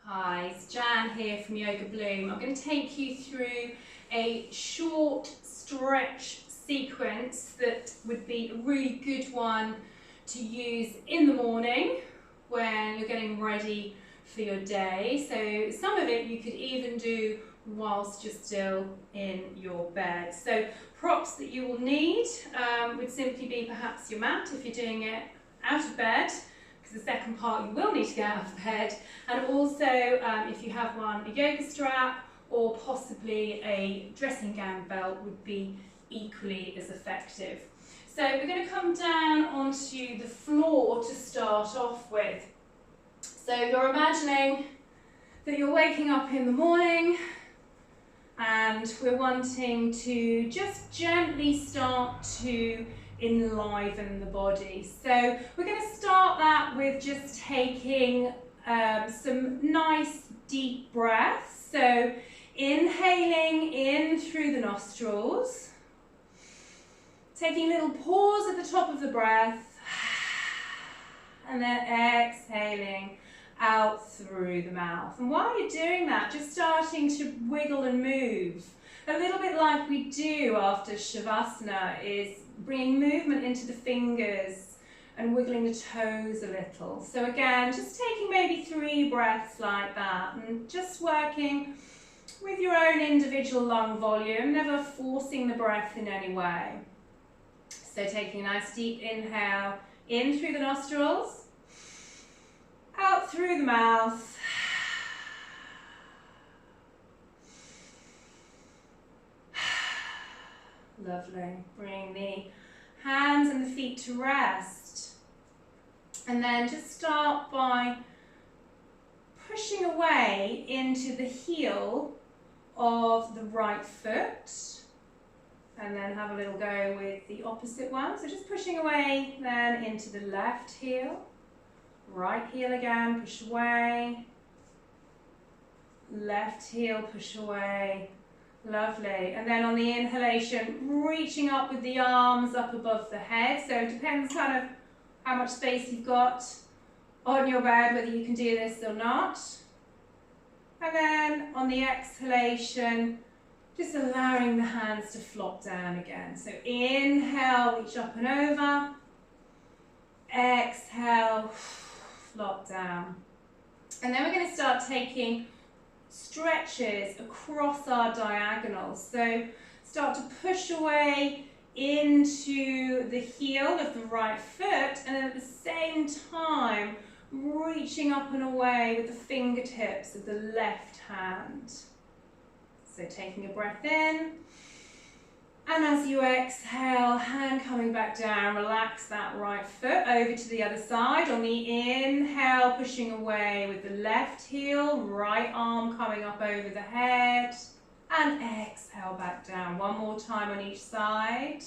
Hi, it's Jan here from Yoga Bloom. I'm going to take you through a short stretch sequence that would be a really good one to use in the morning when you're getting ready for your day. So some of it you could even do whilst you're still in your bed. So props that you will need would simply be perhaps your mat if you're doing it out of bed, because the second part you will need to get out of bed, and also if you have one, a yoga strap or possibly a dressing gown belt would be equally as effective. So we're going to come down onto the floor to start off with. So you're imagining that you're waking up in the morning and we're wanting to just gently start to enliven the body. So we're going to start that with just taking some nice deep breaths. So inhaling in through the nostrils, taking a little pause at the top of the breath, and then exhaling out through the mouth. And while you're doing that, just starting to wiggle and move, a little bit like we do after Shavasana, is bringing movement into the fingers and wiggling the toes a little. So again, just taking maybe 3 breaths like that and just working with your own individual lung volume, never forcing the breath in any way. So taking a nice deep inhale in through the nostrils, out through the mouth. Lovely. Bring the hands and the feet to rest. And then just start by pushing away into the heel of the right foot. And then have a little go with the opposite one. So just pushing away then into the left heel. Right heel again, push away. Left heel, push away. Lovely. And then on the inhalation, reaching up with the arms up above the head. So it depends kind of how much space you've got on your bed, whether you can do this or not. And then on the exhalation, just allowing the hands to flop down again. So inhale, reach up and over. Exhale, flop down. And then we're going to start taking stretches across our diagonals. So start to push away into the heel of the right foot, and then at the same time reaching up and away with the fingertips of the left hand. So taking a breath in, and as you exhale, hand coming back down, relax that right foot over to the other side. On the inhale, pushing away with the left heel, right arm coming up over the head, and exhale back down. One more time on each side.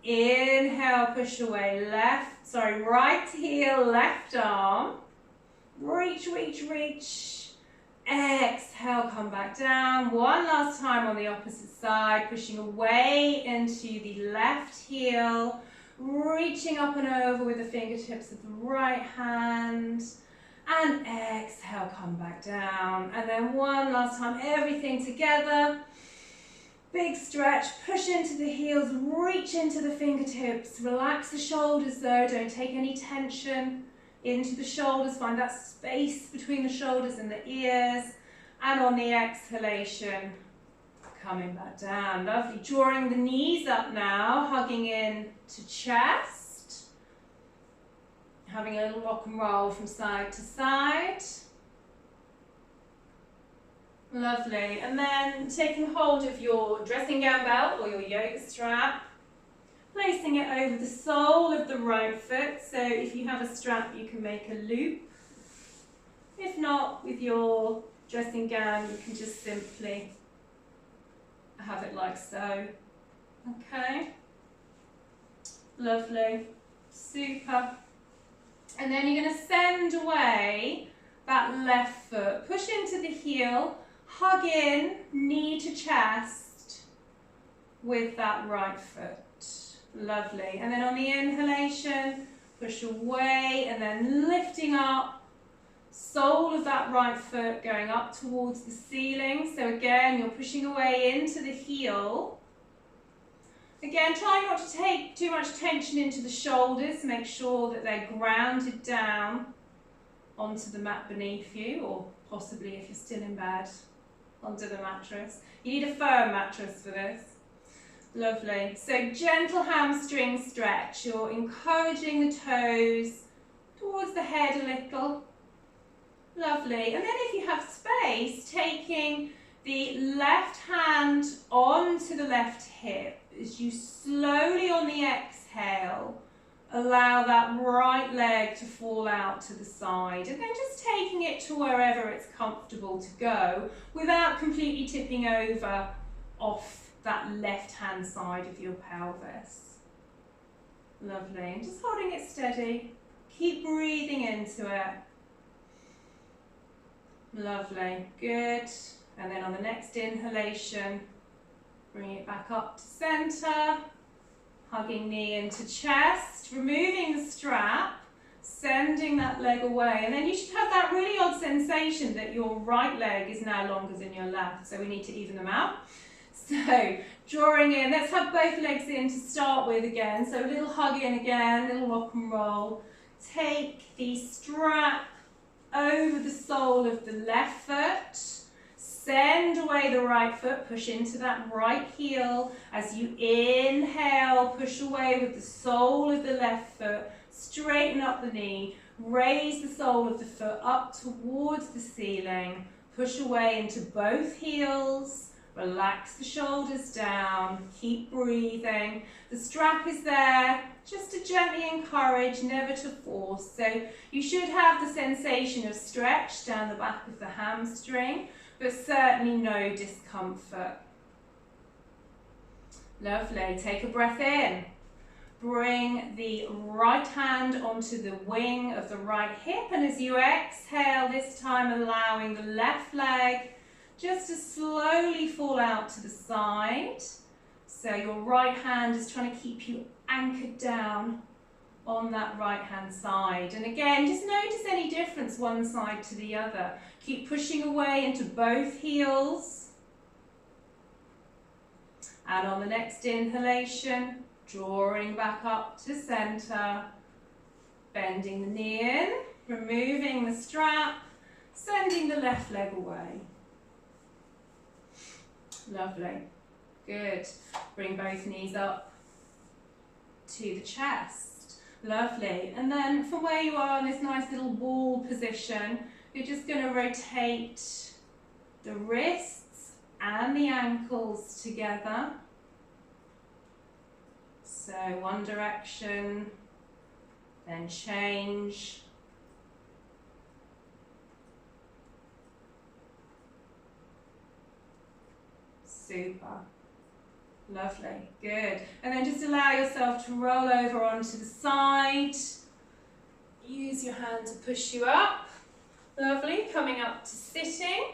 Inhale, push away, right heel, left arm. Reach, reach, reach. Exhale, come back down. One last time on the opposite side, pushing away into the left heel, reaching up and over with the fingertips of the right hand, and exhale, come back down. And then one last time, everything together. Big stretch, push into the heels, reach into the fingertips, relax the shoulders though, don't take any tension into the shoulders, find that space between the shoulders and the ears, and on the exhalation, coming back down. Lovely, drawing the knees up now, hugging in to chest, having a little rock and roll from side to side. Lovely, and then taking hold of your dressing gown belt or your yoga strap, placing it over the sole of the right foot. So if you have a strap, you can make a loop. If not, with your dressing gown, you can just simply have it like so. Okay, lovely, super. And then you're going to send away that left foot, push into the heel, hug in, knee to chest with that right foot. Lovely. And then on the inhalation, push away and then lifting up, sole of that right foot going up towards the ceiling. So again, you're pushing away into the heel. Again, try not to take too much tension into the shoulders. Make sure that they're grounded down onto the mat beneath you, or possibly if you're still in bed, under the mattress. You need a firm mattress for this. Lovely. So gentle hamstring stretch. You're encouraging the toes towards the head a little. Lovely. And then if you have space, taking the left hand onto the left hip as you slowly on the exhale allow that right leg to fall out to the side, and then just taking it to wherever it's comfortable to go without completely tipping over off that left hand side of your pelvis. Lovely. And just holding it steady. Keep breathing into it. Lovely. Good. And then on the next inhalation, bring it back up to center. Hugging knee into chest, removing the strap, sending that leg away. And then you should have that really odd sensation that your right leg is now longer than your left. So we need to even them out. So drawing in, let's have both legs in to start with again. So a little hug in again, a little rock and roll. Take the strap over the sole of the left foot. Send away the right foot, push into that right heel. As you inhale, push away with the sole of the left foot, straighten up the knee, raise the sole of the foot up towards the ceiling, push away into both heels, relax the shoulders down, keep breathing. The strap is there, just to gently encourage, never to force. So you should have the sensation of stretch down the back of the hamstring, but certainly no discomfort. Lovely. Take a breath in. Bring the right hand onto the wing of the right hip, and as you exhale, this time allowing the left leg just to slowly fall out to the side. So your right hand is trying to keep you anchored down on that right hand side. And again, just notice any difference one side to the other. Keep pushing away into both heels. And on the next inhalation, drawing back up to center, bending the knee in, removing the strap, sending the left leg away. Lovely. Good. Bring both knees up to the chest. Lovely. And then from where you are in this nice little wall position, you're just going to rotate the wrists and the ankles together. So one direction, then change. Super. Lovely. Good. And then just allow yourself to roll over onto the side. Use your hand to push you up. Lovely. Coming up to sitting.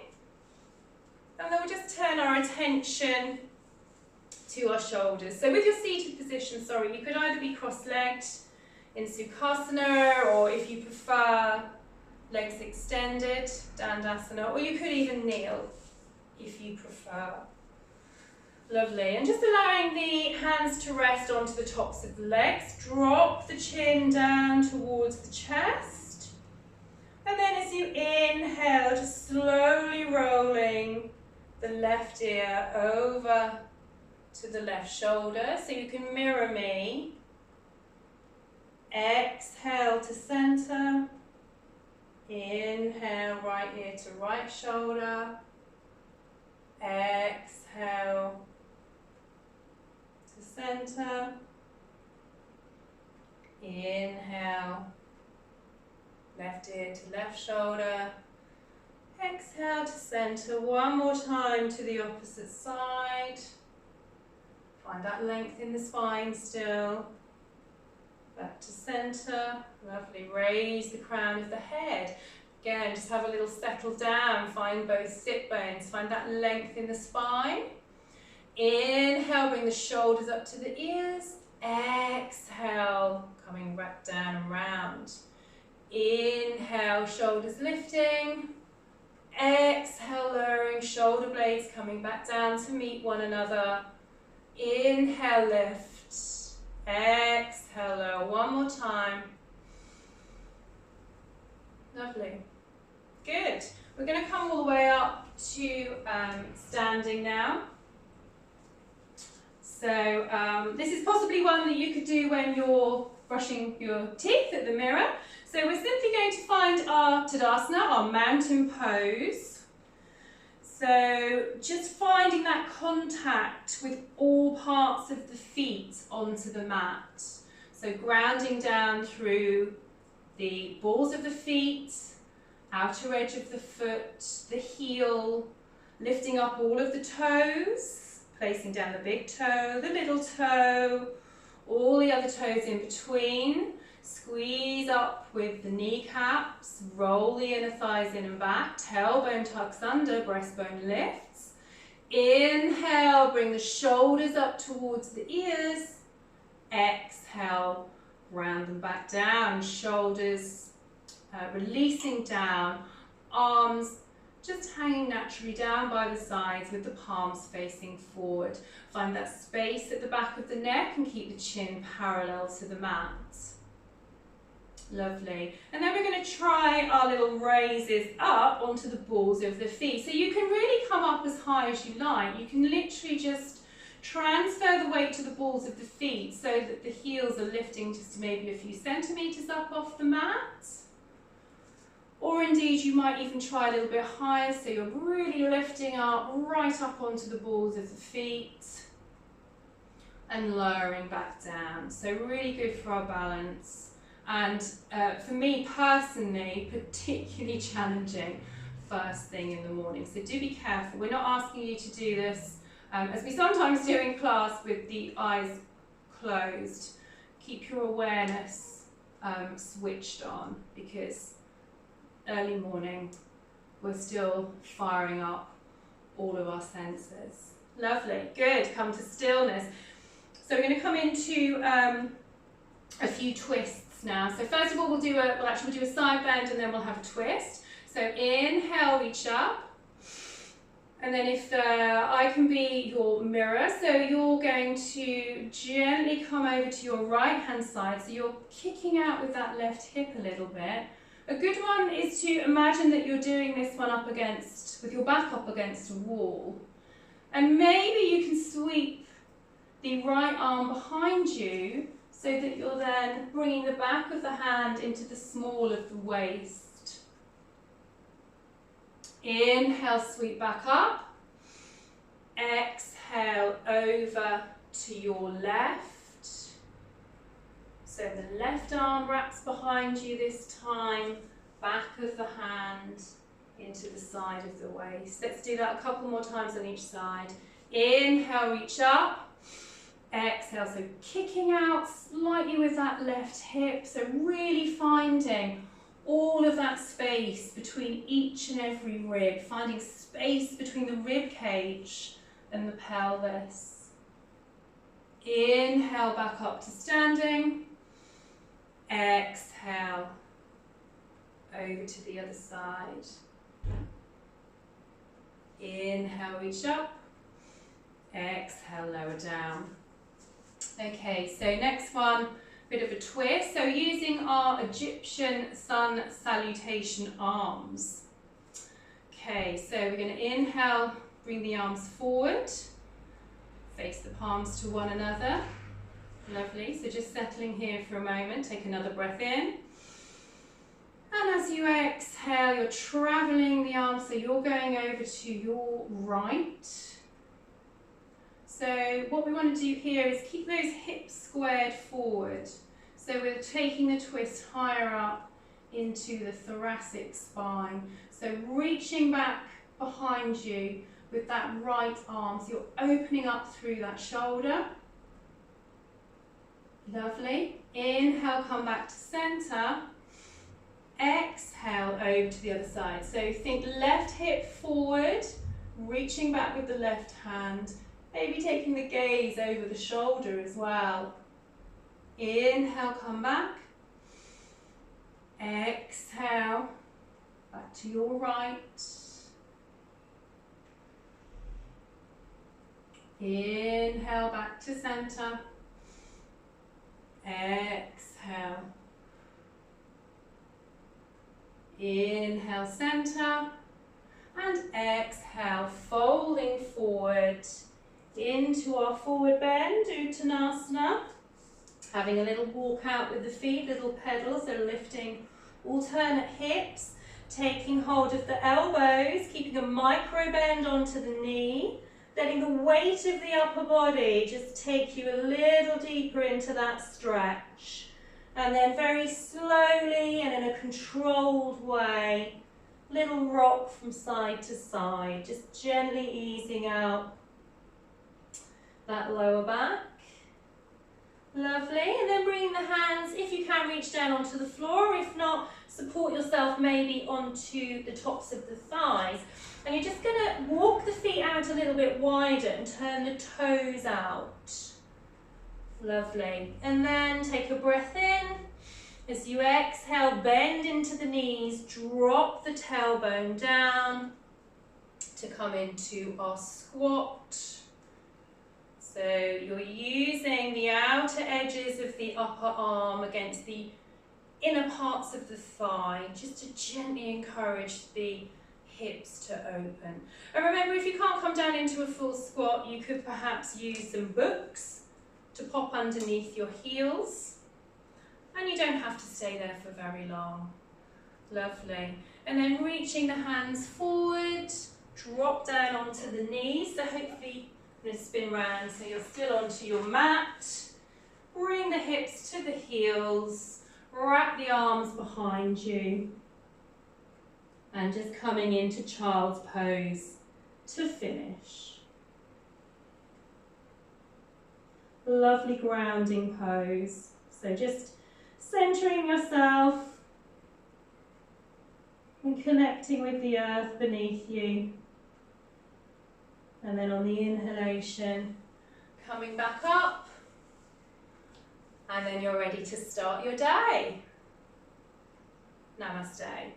And then we'll just turn our attention to our shoulders. So with your seated position, you could either be cross-legged in Sukhasana, or if you prefer, legs extended, Dandasana, or you could even kneel if you prefer. Lovely. And just allowing the hands to rest onto the tops of the legs. Drop the chin down towards the chest. And then as you inhale, just slowly rolling the left ear over to the left shoulder. So you can mirror me. Exhale to center. Inhale, right ear to right shoulder. Exhale to center. Inhale, left ear to left shoulder. Exhale to center. One more time to the opposite side. Find that length in the spine still. Back to center. Lovely. Raise the crown of the head. Again, just have a little settle down. Find both sit bones. Find that length in the spine. Inhale, bring the shoulders up to the ears. Exhale, coming back down and round. Inhale, Inhale, shoulders lifting. Exhale, lowering, shoulder blades coming back down to meet one another. Inhale, lift. Exhale, lower. One more time. Lovely. Good. We're going to come all the way up to standing now. So this is possibly one that you could do when you're brushing your teeth at the mirror. So we're simply going to find our Tadasana, our mountain pose. So just finding that contact with all parts of the feet onto the mat. So grounding down through the balls of the feet, outer edge of the foot, the heel, lifting up all of the toes, placing down the big toe, the little toe, all the other toes in between. Squeeze up with the kneecaps, roll the inner thighs in and back, tailbone tucks under, breastbone lifts. Inhale, bring the shoulders up towards the ears. Exhale, round them back down, shoulders releasing down, arms just hanging naturally down by the sides with the palms facing forward. Find that space at the back of the neck and keep the chin parallel to the mat. Lovely. And then we're going to try our little raises up onto the balls of the feet. So you can really come up as high as you like. You can literally just transfer the weight to the balls of the feet so that the heels are lifting just maybe a few centimetres up off the mat. Or indeed you might even try a little bit higher, so you're really lifting up right up onto the balls of the feet and lowering back down. So really good for our balance. And for me personally, particularly challenging first thing in the morning. So do be careful. We're not asking you to do this as we sometimes do in class with the eyes closed. Keep your awareness switched on, because early morning we're still firing up all of our senses. Lovely, good. Come to stillness. So we're going to come into a few twists now. So first of all, we'll do a side bend and then we'll have a twist. So inhale, reach up. And then if I can be your mirror, so you're going to gently come over to your right hand side. So you're kicking out with that left hip a little bit. A good one is to imagine that you're doing this one with your back up against a wall. And maybe you can sweep the right arm behind you so that you're then bringing the back of the hand into the small of the waist. Inhale, sweep back up. Exhale, over to your left. So the left arm wraps behind you this time, back of the hand into the side of the waist. Let's do that a couple more times on each side. Inhale, reach up. Exhale, so kicking out slightly with that left hip, so really finding all of that space between each and every rib, finding space between the rib cage and the pelvis. Inhale, back up to standing. Exhale, over to the other side. Inhale, reach up. Exhale, lower down. Okay, so next one, bit of a twist. So using our Egyptian sun salutation arms. Okay, so we're going to inhale, bring the arms forward, face the palms to one another. Lovely, so just settling here for a moment, take another breath in. And as you exhale, you're travelling the arms, so you're going over to your right. So what we want to do here is keep those hips squared forward. So we're taking the twist higher up into the thoracic spine. So reaching back behind you with that right arm. So you're opening up through that shoulder. Lovely. Inhale, come back to center. Exhale, over to the other side. So think left hip forward, reaching back with the left hand. Maybe taking the gaze over the shoulder as well. Inhale, come back. Exhale, to your right. Inhale back to center. Exhale. Inhale, center. And exhale, folding forward into our forward bend, Uttanasana. Having a little walk out with the feet, little pedals, so lifting alternate hips. Taking hold of the elbows, keeping a micro bend onto the knee. Letting the weight of the upper body just take you a little deeper into that stretch. And then very slowly and in a controlled way, little rock from side to side, just gently easing out that lower back. Lovely, and then bring the hands, if you can, reach down onto the floor. If not, support yourself maybe onto the tops of the thighs. And you're just going to walk the feet out a little bit wider and turn the toes out. Lovely. And then take a breath in. As you exhale, bend into the knees, drop the tailbone down to come into our squat. So you're using the outer edges of the upper arm against the inner parts of the thigh, just to gently encourage the hips to open. And remember, if you can't come down into a full squat, you could perhaps use some books to pop underneath your heels. And you don't have to stay there for very long. Lovely. And then reaching the hands forward, drop down onto the knees. So hopefully you're going to spin round so you're still onto your mat. Bring the hips to the heels. Wrap the arms behind you. And just coming into child's pose to finish. Lovely grounding pose. So just centering yourself and connecting with the earth beneath you. And then on the inhalation, coming back up. And then you're ready to start your day. Namaste.